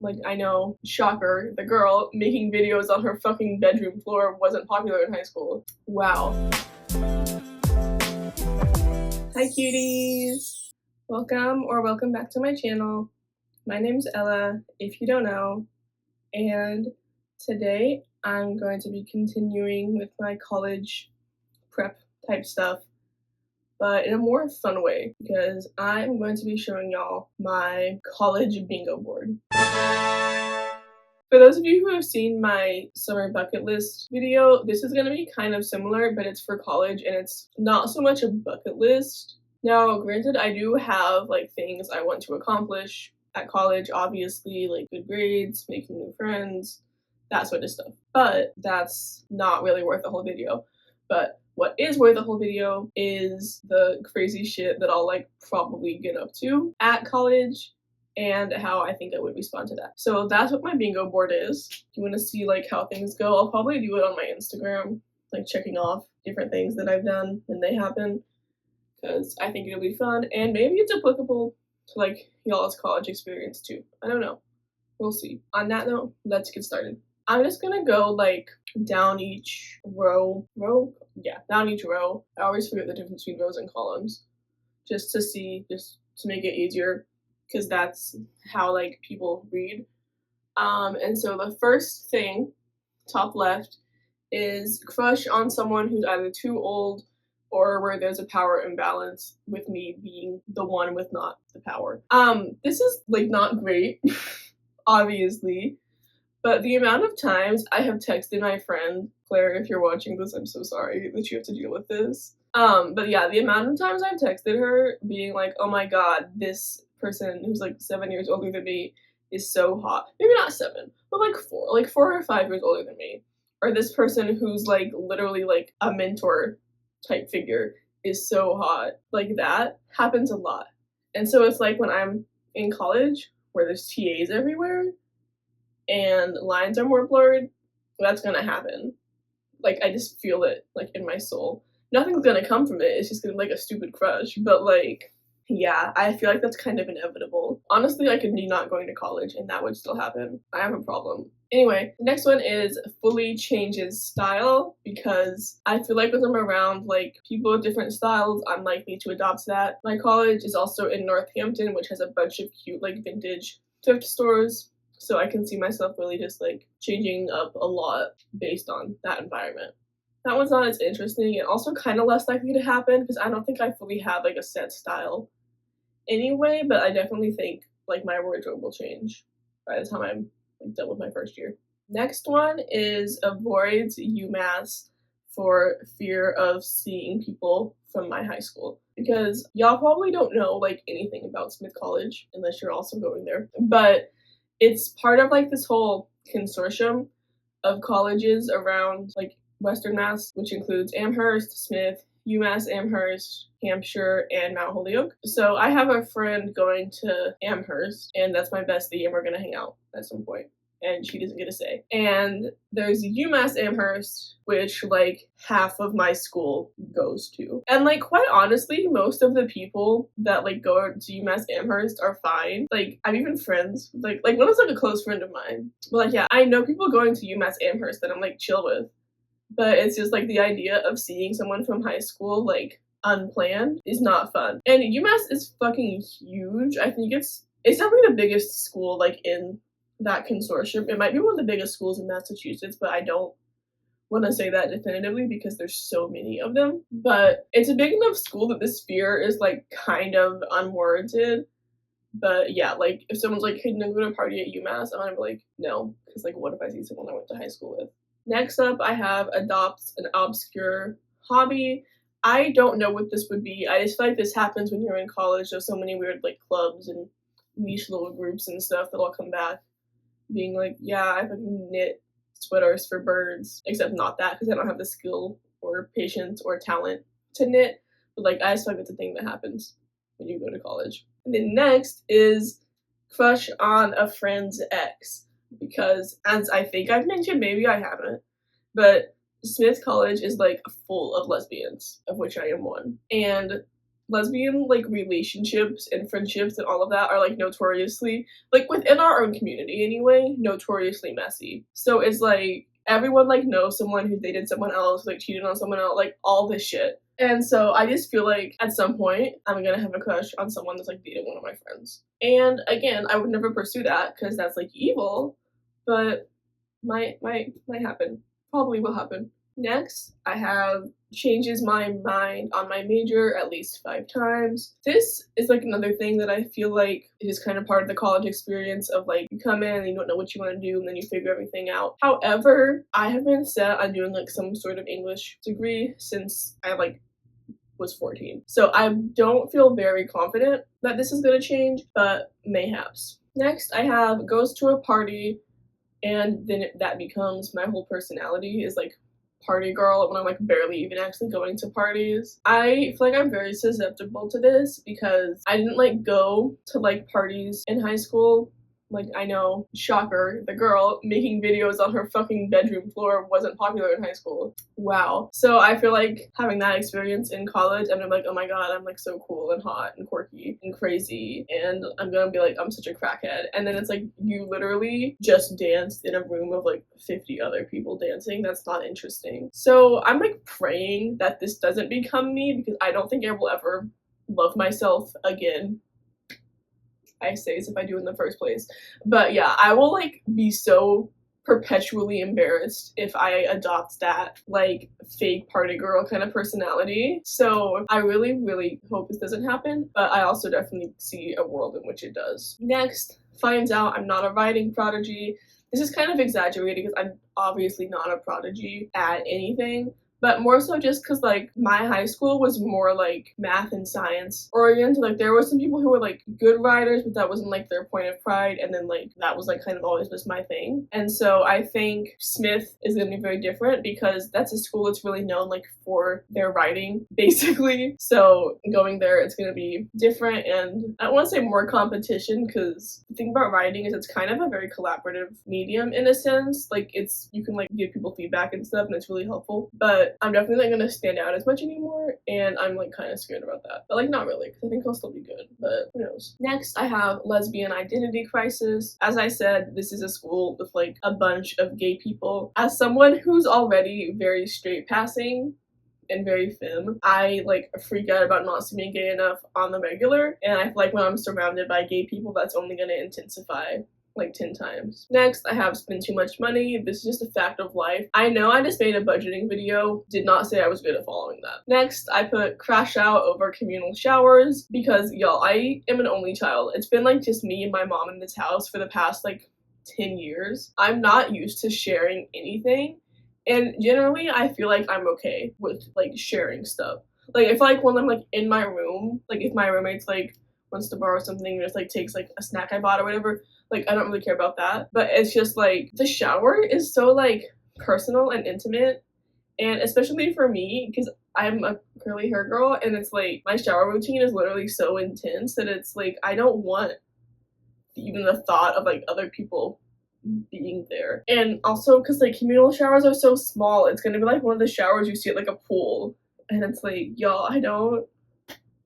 Like, I know, shocker, the girl making videos on her fucking bedroom floor wasn't popular in high school. Wow. Hi cuties! Welcome back to my channel. My name's Ella, if you don't know, and today I'm going to be continuing with my college prep type stuff, but in a more fun way, because I'm going to be showing y'all my college bingo board. For those of you who have seen my summer bucket list video, this is going to be kind of similar, but it's for college and it's not so much a bucket list. Now, granted, I do have like things I want to accomplish at college, obviously, like good grades, making new friends, that sort of stuff. But that's not really worth the whole video. But what is worth the whole video is the crazy shit that I'll like probably get up to at college and how I think I would respond to that. So that's what my bingo board is. If you want to see like how things go, I'll probably do it on my Instagram, like checking off different things that I've done when they happen, because I think it'll be fun and maybe it's applicable to like y'all's college experience too. I don't know. We'll see. On that note, let's get started. I'm just gonna go like down each row. Down each row. I always forget the difference between rows and columns, just to make it easier, because that's how like people read. And so the first thing, top left, is crush on someone who's either too old or where there's a power imbalance, with me being the one with not the power. This is like not great, obviously, but the amount of times I have texted my friend, Claire, if you're watching this, I'm so sorry that you have to deal with this. But yeah, the amount of times I've texted her being like, oh my god, this person who's like 7 years older than me is so hot. Maybe not 7, but like 4 or 5 years older than me. Or this person who's like literally like a mentor type figure is so hot. Like that happens a lot. And so it's like when I'm in college where there's TAs everywhere and lines are more blurred, that's gonna happen. Like I just feel it like in my soul. Nothing's gonna come from it, it's just gonna be like a stupid crush, but like, yeah, I feel like that's kind of inevitable. Honestly, I could be not going to college and that would still happen. I have a problem. Anyway, the next one is fully changes style, because I feel like when I'm around like people with different styles, I'm likely to adopt that. My college is also in Northampton, which has a bunch of cute like vintage thrift stores, so I can see myself really just like changing up a lot based on that environment. That one's not as interesting and also kind of less likely to happen because I don't think I fully have like a set style anyway, but I definitely think like my wardrobe will change by the time I'm like done with my first year. Next one is avoids UMass for fear of seeing people from my high school, because y'all probably don't know like anything about Smith College unless you're also going there, but it's part of like this whole consortium of colleges around like Western Mass, which includes Amherst, Smith, UMass Amherst, Hampshire, and Mount Holyoke. So I have a friend going to Amherst, and that's my bestie, and we're gonna hang out at some point. And she doesn't get a say. And there's UMass Amherst, which like half of my school goes to. And like quite honestly, most of the people that like go to UMass Amherst are fine. Like I'm even friends, like one is like a close friend of mine. But like yeah, I know people going to UMass Amherst that I'm like chill with. But it's just like the idea of seeing someone from high school like unplanned is not fun. And UMass is fucking huge. I think it's definitely the biggest school like in that consortium. It might be one of the biggest schools in Massachusetts, but I don't want to say that definitively because there's so many of them. But it's a big enough school that this fear is like kind of unwarranted. But yeah, like if someone's like, hey, no, go to a party at UMass, I'm gonna be like, no, because like what if I see someone I went to high school with? Next up, I have adopts an obscure hobby. I don't know what this would be. I just feel like this happens when you're in college. There's so many weird like clubs and niche little groups and stuff that all come back being like, yeah, I fucking knit sweaters for birds, except not that because I don't have the skill or patience or talent to knit. But like, I just feel like it's a thing that happens when you go to college. And then next is crush on a friend's ex. Because as I think I've mentioned, maybe I haven't, but Smith College is like full of lesbians, of which I am one. And lesbian like relationships and friendships and all of that are like notoriously, like within our own community anyway, notoriously messy. So it's like everyone like knows someone who dated someone else, like cheated on someone else, like all this shit. And so I just feel like at some point I'm gonna have a crush on someone that's like dated one of my friends. And again, I would never pursue that because that's like evil, but might happen. Probably will happen. Next, I have changes my mind on my major at least 5 times. This is like another thing that I feel like is kind of part of the college experience of like you come in and you don't know what you want to do and then you figure everything out. However, I have been set on doing like some sort of English degree since I like was 14. So I don't feel very confident that this is going to change, but mayhaps. Next, I have goes to a party and then that becomes my whole personality is like party girl when I'm like barely even actually going to parties. I feel like I'm very susceptible to this because I didn't like go to like parties in high school. Like, I know, shocker, the girl making videos on her fucking bedroom floor wasn't popular in high school. Wow. So I feel like having that experience in college, and I'm like, oh my god, I'm like so cool and hot and quirky and crazy, and I'm gonna be like, I'm such a crackhead. And then it's like, you literally just danced in a room of like 50 other people dancing. That's not interesting. So I'm like praying that this doesn't become me because I don't think I will ever love myself again. I say as if I do in the first place. But yeah, I will like be so perpetually embarrassed if I adopt that like fake party girl kind of personality. So I really, really hope this doesn't happen, but I also definitely see a world in which it does. Next, finds out I'm not a writing prodigy. This is kind of exaggerated because I'm obviously not a prodigy at anything, but more so just because like my high school was more like math and science oriented. Like there were some people who were like good writers, but that wasn't like their point of pride, and then like that was like kind of always was my thing. And so I think Smith is going to be very different because that's a school that's really known like for their writing basically. So going there, it's going to be different, and I don't want to say more competition because the thing about writing is it's kind of a very collaborative medium in a sense. Like it's, you can like give people feedback and stuff and it's really helpful, but I'm definitely not gonna stand out as much anymore, and I'm like kind of scared about that. But like not really, because I think I'll still be good, but who knows. Next, I have lesbian identity crisis. As I said, this is a school with like a bunch of gay people. As someone who's already very straight passing and very femme, I like freak out about not seeming gay enough on the regular, and I feel like when I'm surrounded by gay people, that's only gonna intensify like 10 times. Next, I have spent too much money. This is just a fact of life. I know I just made a budgeting video, did not say I was good at following that. Next, I put crash out over communal showers because y'all, I am an only child. It's been like just me and my mom in this house for the past like 10 years. I'm not used to sharing anything, and generally I feel like I'm okay with like sharing stuff. Like I feel like when I'm like in my room, like if my roommate's like wants to borrow something and just like takes like a snack I bought or whatever, like I don't really care about that. But it's just like the shower is so like personal and intimate, and especially for me because I'm a curly hair girl, and it's like my shower routine is literally so intense that it's like I don't want even the thought of like other people being there. And also because like communal showers are so small, it's gonna be like one of the showers you see at like a pool, and it's like y'all,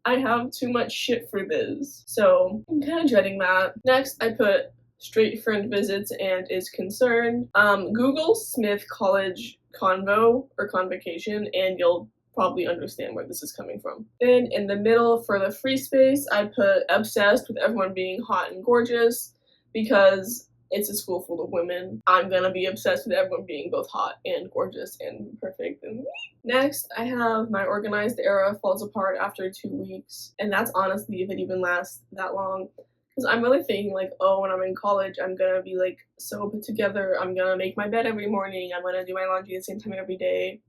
I have too much shit for this. So I'm kind of dreading that. Next, I put straight friend visits and is concerned. Google Smith College Convo or Convocation and you'll probably understand where this is coming from. Then in the middle for the free space, I put obsessed with everyone being hot and gorgeous because it's a school full of women. I'm gonna be obsessed with everyone being both hot and gorgeous and perfect. And next, I have my organized era falls apart after 2 weeks. And that's honestly if it even lasts that long. Because I'm really thinking like, oh, when I'm in college, I'm gonna be like so put together. I'm gonna make my bed every morning. I'm gonna do my laundry at the same time every day.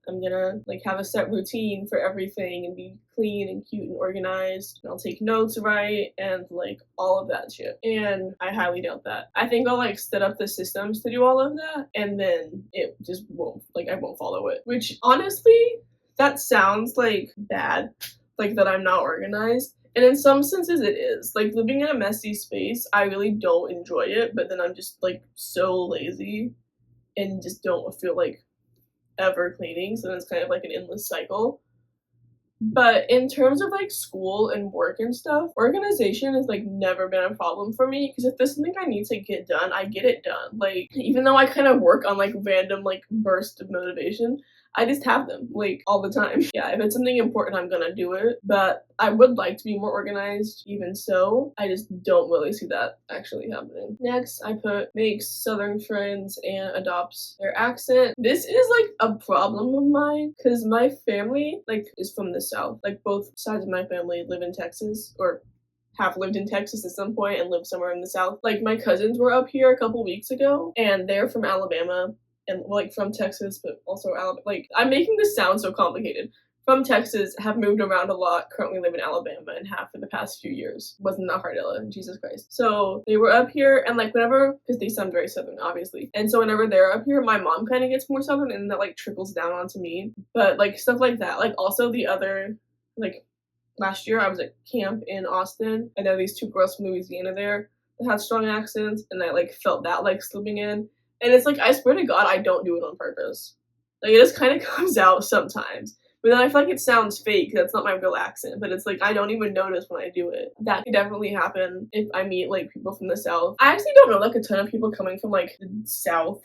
I'm gonna like have a set routine for everything and be clean and cute and organized. And I'll take notes right and like all of that shit. And I highly doubt that. I think I'll like set up the systems to do all of that and then it just won't, like I won't follow it. Which honestly, that sounds like bad, like that I'm not organized. And in some senses it is. Like living in a messy space, I really don't enjoy it, but then I'm just like so lazy and just don't feel like ever cleaning, so then it's kind of like an endless cycle. But in terms of like school and work and stuff, organization has like never been a problem for me because if there's something I need to get done, I get it done. Like even though I kind of work on like random like bursts of motivation, I just have them like all the time. Yeah, if it's something important, I'm gonna do it. But I would like to be more organized, even so. I just don't really see that actually happening. Next, I put makes Southern friends and adopts their accent. This is like a problem of mine because my family like is from the South. Like both sides of my family live in Texas or have lived in Texas at some point and lived somewhere in the South. Like my cousins were up here a couple weeks ago and they're from Alabama and like from Texas, but also Alabama. Like I'm making this sound so complicated. From Texas, have moved around a lot, currently live in Alabama and have for the past few years. Wasn't that hard, Ella, Jesus Christ. So they were up here and like whenever, because they sound very Southern, obviously. And so whenever they're up here, my mom kind of gets more Southern and that like trickles down onto me. But like stuff like that, like also the other, like last year I was at camp in Austin and there were these two girls from Louisiana there that had strong accents and I like felt that like slipping in. And it's like, I swear to God, I don't do it on purpose. Like, it just kind of comes out sometimes. But then I feel like it sounds fake. That's not my real accent. But it's like, I don't even notice when I do it. That could definitely happen if I meet, like, people from the South. I actually don't know, like, a ton of people coming from, like, the South,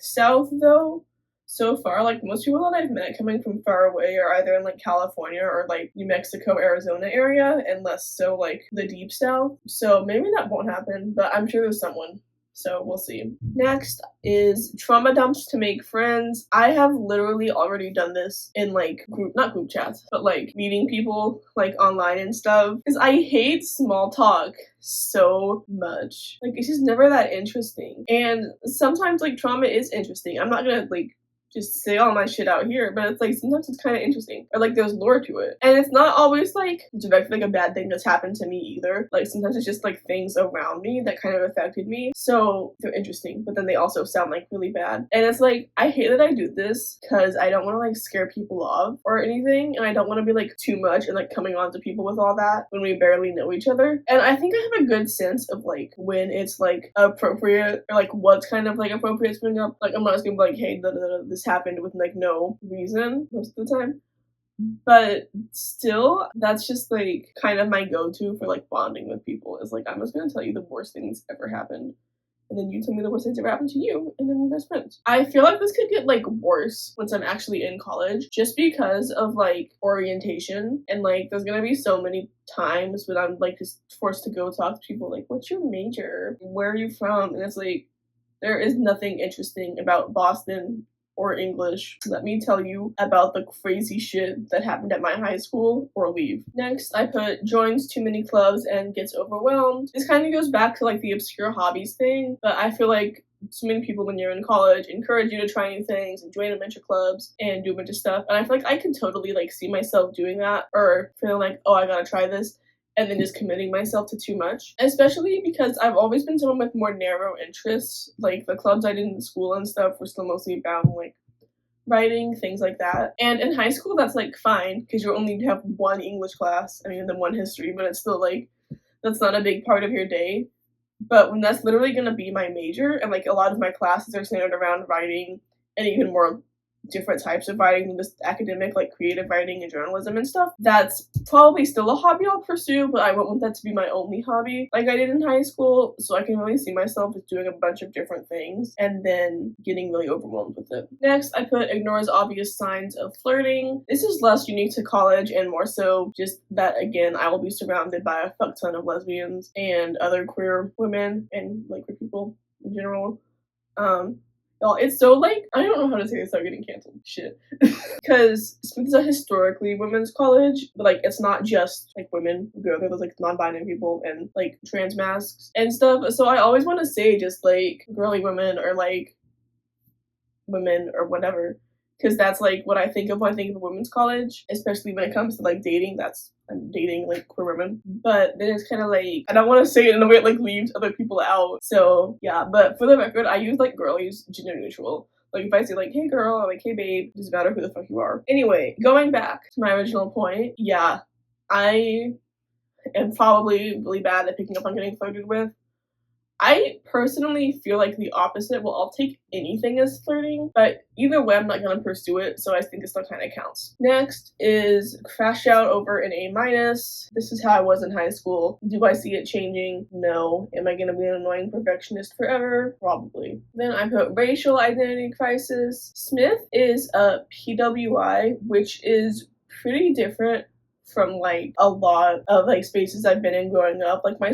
though. So far, like, most people that I've met coming from far away are either in, like, California or, like, New Mexico, Arizona area. And less so, like, the deep South. So maybe that won't happen. But I'm sure there's someone. So we'll see. Next is trauma dumps to make friends. I have literally already done this in like not group chats, but like meeting people like online and stuff. Because I hate small talk so much. Like it's just never that interesting. And sometimes like trauma is interesting. I'm not gonna like just say all my shit out here, but it's like sometimes it's kind of interesting or like there's lore to it, and it's not always like directly like a bad thing that's happened to me either. Like sometimes it's just like things around me that kind of affected me, so they're interesting, but then they also sound like really bad. And it's like I hate that I do this because I don't want to like scare people off or anything, and I don't want to be like too much and like coming on to people with all that when we barely know each other. And I think I have a good sense of like when it's like appropriate or like what's kind of like appropriate to bring up. Like I'm not just gonna be like, hey, this happened with like no reason most of the time, but still that's just like kind of my go-to for like bonding with people is like I'm just gonna tell you the worst things ever happened and then you tell me the worst things ever happened to you and then we're best friends. I feel like this could get like worse once I'm actually in college just because of like orientation, and like there's gonna be so many times when I'm like just forced to go talk to people like, what's your major, where are you from, and it's like there is nothing interesting about Boston or English. Let me tell you about the crazy shit that happened at my high school or leave. Next, I put joins too many clubs and gets overwhelmed. This kind of goes back to like the obscure hobbies thing, but I feel like so many people when you're in college encourage you to try new things and join a bunch of clubs and do a bunch of stuff. And I feel like I can totally like see myself doing that or feeling like, oh, I gotta try this, and then just committing myself to too much, especially because I've always been someone with more narrow interests. Like the clubs I did in school and stuff were still mostly about like writing, things like that. And in high school, that's like fine because you only have one English class, and then one history, but it's still like that's not a big part of your day. But when that's literally gonna be my major, and like a lot of my classes are centered around writing and even more different types of writing than just academic, like creative writing and journalism and stuff, that's probably still a hobby I'll pursue, but I won't want that to be my only hobby like I did in high school. So I can really see myself just doing a bunch of different things and then getting really overwhelmed with it. Next, I put ignores obvious signs of flirting. This is less unique to college and more so just that, again, I will be surrounded by a fuck ton of lesbians and other queer women and like queer people in general. It's so like, I don't know how to say this without getting canceled. Shit. Because Smith is a historically women's college, but like it's not just like women who go there, there's like non-binary people and like trans masks and stuff. So I always want to say just like girly women or like women or whatever. Because that's like what I think of when I think of a women's college, especially when it comes to like dating. I'm dating like queer women, but then it's kind of like I don't want to say it in a way that like leaves other people out. So yeah, but for the record, I use like girlies gender neutral. Like if I say like hey girl or like hey babe, it doesn't matter who the fuck you are. Anyway, going back to my original point, yeah, I am probably really bad at picking up on getting flirted with. I personally feel like the opposite. Well, I'll take anything as flirting, but either way, I'm not gonna pursue it, so I think it still kind of counts. Next is crash out over an A minus. This is how I was in high school. Do I see it changing? No. Am I gonna be an annoying perfectionist forever? Probably. Then I put racial identity crisis. Smith is a PWI, which is pretty different from like a lot of like spaces I've been in growing up. Like my high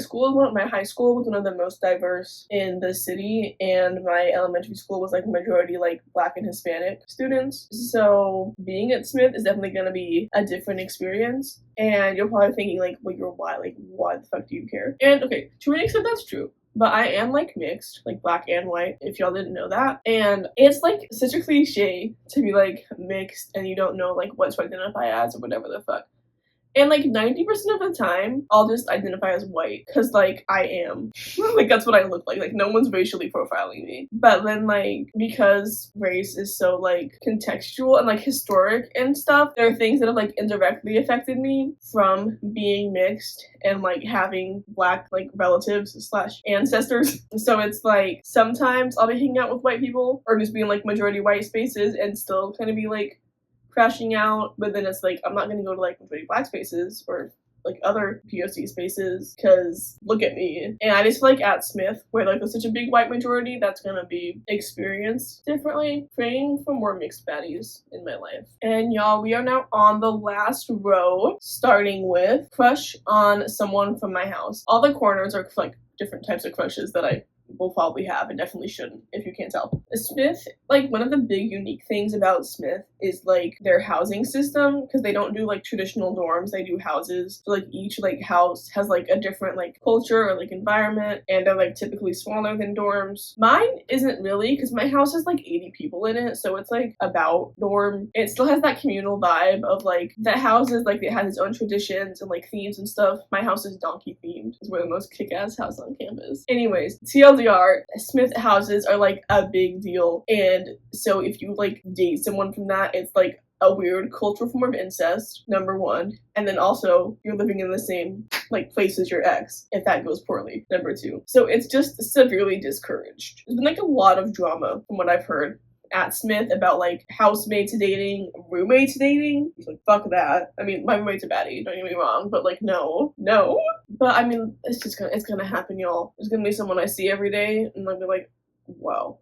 school was one of the most diverse in the city, and my elementary school was like majority like Black and Hispanic students. So being at Smith is definitely gonna be a different experience. And you're probably thinking like, well, you're why? Like, why the fuck do you care? And okay, to an extent that's true. But I am like mixed, like Black and white, if y'all didn't know that. And it's like such a cliche to be like mixed and you don't know like what to identify as or whatever the fuck. And like 90% of the time, I'll just identify as white because like I am. Like that's what I look like. Like no one's racially profiling me. But then like because race is so like contextual and like historic and stuff, there are things that have like indirectly affected me from being mixed and like having Black like relatives slash ancestors. So it's like sometimes I'll be hanging out with white people or just being like majority white spaces and still kind of be like crashing out, but then it's like I'm not gonna go to like majority Black spaces or like other POC spaces because look at me. And I just feel like at Smith, where like there's such a big white majority, that's gonna be experienced differently. Praying for more mixed baddies in my life. And y'all, we are now on the last row, starting with crush on someone from my house. All the corners are like different types of crushes that I will probably have and definitely shouldn't if you can't tell. Smith, like one of the big unique things about Smith is like their housing system, because they don't do like traditional dorms, they do houses. So like each like house has like a different like culture or like environment, and they're like typically smaller than dorms. Mine isn't really, because my house has like 80 people in it, so it's like about dorm. It still has that communal vibe of like the houses, like it has its own traditions and like themes and stuff. My house is donkey themed. It's one of the most kick-ass house on campus. Anyways, TLDR, Smith houses are like a big deal, and so if you like date someone from that, it's like a weird cultural form of incest, number one, and then also you're living in the same like place as your ex if that goes poorly, number two. So it's just severely discouraged. There's been like a lot of drama from what I've heard at Smith about like housemates dating, roommates dating. It's like fuck that. I mean, my roommate's a baddie, don't get me wrong, but like no. But I mean, it's gonna happen, y'all. There's gonna be someone I see every day and I'll be like, wow.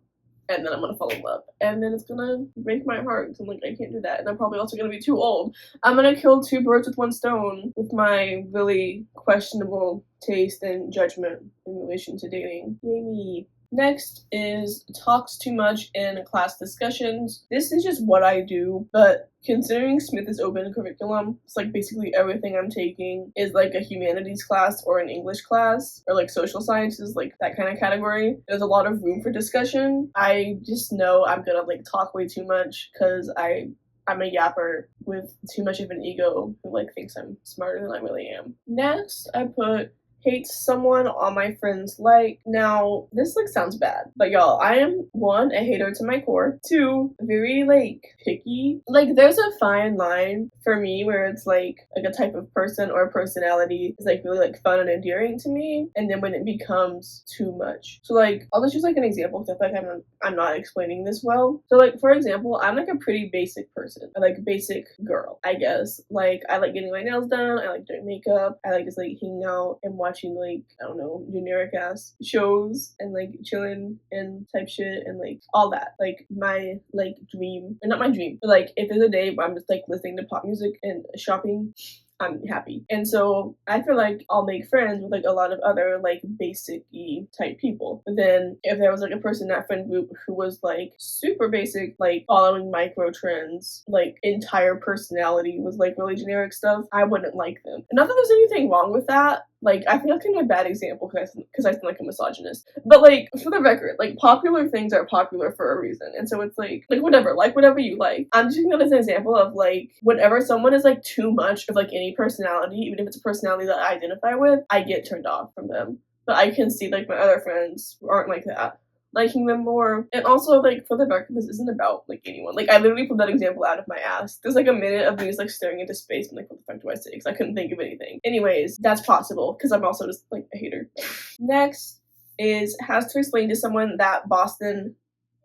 And then I'm gonna fall in love. And then it's gonna break my heart. So I'm like, I can't do that. And I'm probably also gonna be too old. I'm gonna kill two birds with one stone with my really questionable taste and judgment in relation to dating. Yay me. Next is talks too much in class discussions. This is just what I do, but considering Smith is open curriculum, it's like basically everything I'm taking is like a humanities class or an English class or like social sciences, like that kind of category. There's a lot of room for discussion. I just know I'm gonna like talk way too much because I'm a yapper with too much of an ego who like thinks I'm smarter than I really am. Next, I put hates someone all my friends like. Now, this like sounds bad, but y'all, I am one, a hater to my core, two, very like picky. Like there's a fine line for me where it's like a type of person or personality is like really like fun and endearing to me, and then when it becomes too much. So like I'll just use like an example because I feel like I'm not explaining this well. So like for example, I'm like a pretty basic person. I like basic girl, I guess. Like I like getting my nails done, I like doing makeup, I like just like hanging out and watching like, I don't know, generic ass shows and like chilling and type shit and like all that. Like my like dream, or not my dream, but like if there's a day where I'm just like listening to pop music and shopping, I'm happy. And so I feel like I'll make friends with like a lot of other like basic-y type people. But then if there was like a person in that friend group who was like super basic, like following micro trends, like entire personality was like really generic stuff, I wouldn't like them. And not that there's anything wrong with that. Like, I think that's kind of a bad example because I sound like a misogynist. But, like, for the record, like, popular things are popular for a reason. And so it's like whatever you like. I'm just using that as an example of, like, whenever someone is, like, too much of, like, any personality, even if it's a personality that I identify with, I get turned off from them. But I can see, like, my other friends who aren't like that liking them more. And also, like, for the record, this isn't about, like, anyone. Like, I literally pulled that example out of my ass. There's, like, a minute of me just, like, staring into space and, like, what the fuck do I say? Because I couldn't think of anything. Anyways, that's possible, because I'm also just, like, a hater. Next has to explain to someone that Boston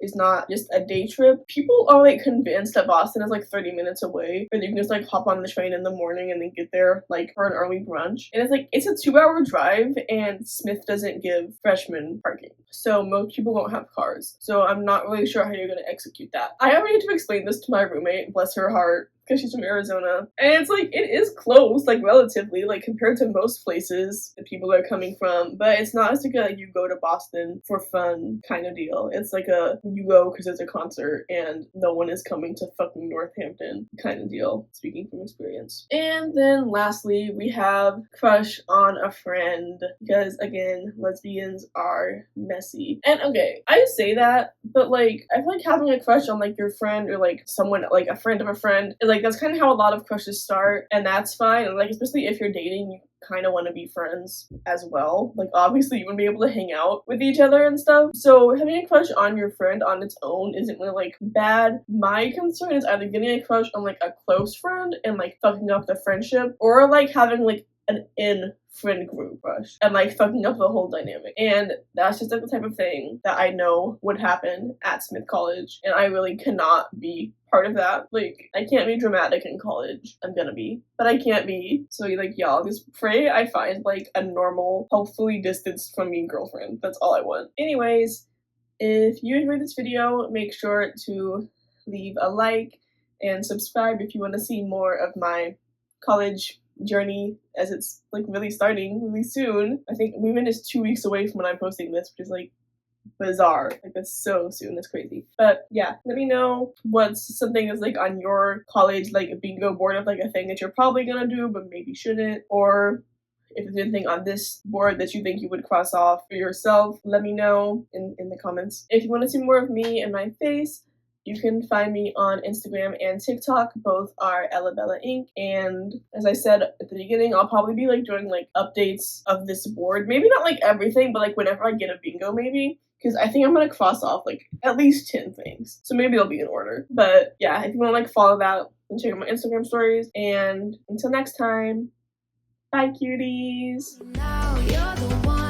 is not just a day trip. People are like convinced that Boston is like 30 minutes away, or you can just like hop on the train in the morning and then get there like for an early brunch. And it's like, it's a 2-hour drive, and Smith doesn't give freshmen parking. So most people don't have cars. So I'm not really sure how you're gonna execute that. I already had to explain this to my roommate, bless her heart, because she's from Arizona. And it's like, it is close, like relatively, like compared to most places that people are coming from. But it's not as like a you go to Boston for fun kind of deal. It's like a you go because there's a concert and no one is coming to fucking Northampton kind of deal, speaking from experience. And then lastly, we have crush on a friend, because again, lesbians are messy. And okay, I say that, but like, I feel like having a crush on like your friend, or like someone, like a friend of a friend, is like, that's kind of how a lot of crushes start, and that's fine. And like, especially if you're dating, you kind of want to be friends as well. Like, obviously you want to be able to hang out with each other and stuff. So having a crush on your friend on its own isn't really like bad. My concern is either getting a crush on like a close friend and like fucking up the friendship, or like having like an in-friend group crush and like fucking up the whole dynamic. And that's just like the type of thing that I know would happen at Smith College, and I really cannot be part of that. Like, I can't be dramatic in college. I'm gonna be, but I can't be. So like, y'all just pray I find like a normal, hopefully distanced from me girlfriend. That's all I want. Anyways, if you enjoyed this video, make sure to leave a like and subscribe if you want to see more of my college journey, as it's like really starting really soon. I think Women is 2 weeks away from when I'm posting this, which is like bizarre. Like, that's so soon. That's crazy. But yeah, let me know what's something that's like on your college like a bingo board of like a thing that you're probably gonna do but maybe shouldn't, or if there's anything on this board that you think you would cross off for yourself. Let me know in the comments. If you want to see more of me and my face, you can find me on Instagram and TikTok. Both are Ellabella Inc. And as I said at the beginning, I'll probably be like doing like updates of this board. Maybe not like everything, but like whenever I get a bingo, maybe. Because I think I'm going to cross off like at least 10 things. So maybe they'll be in order. But yeah, if you want to like follow that and check out my Instagram stories. And until next time, bye cuties. Now you're the one.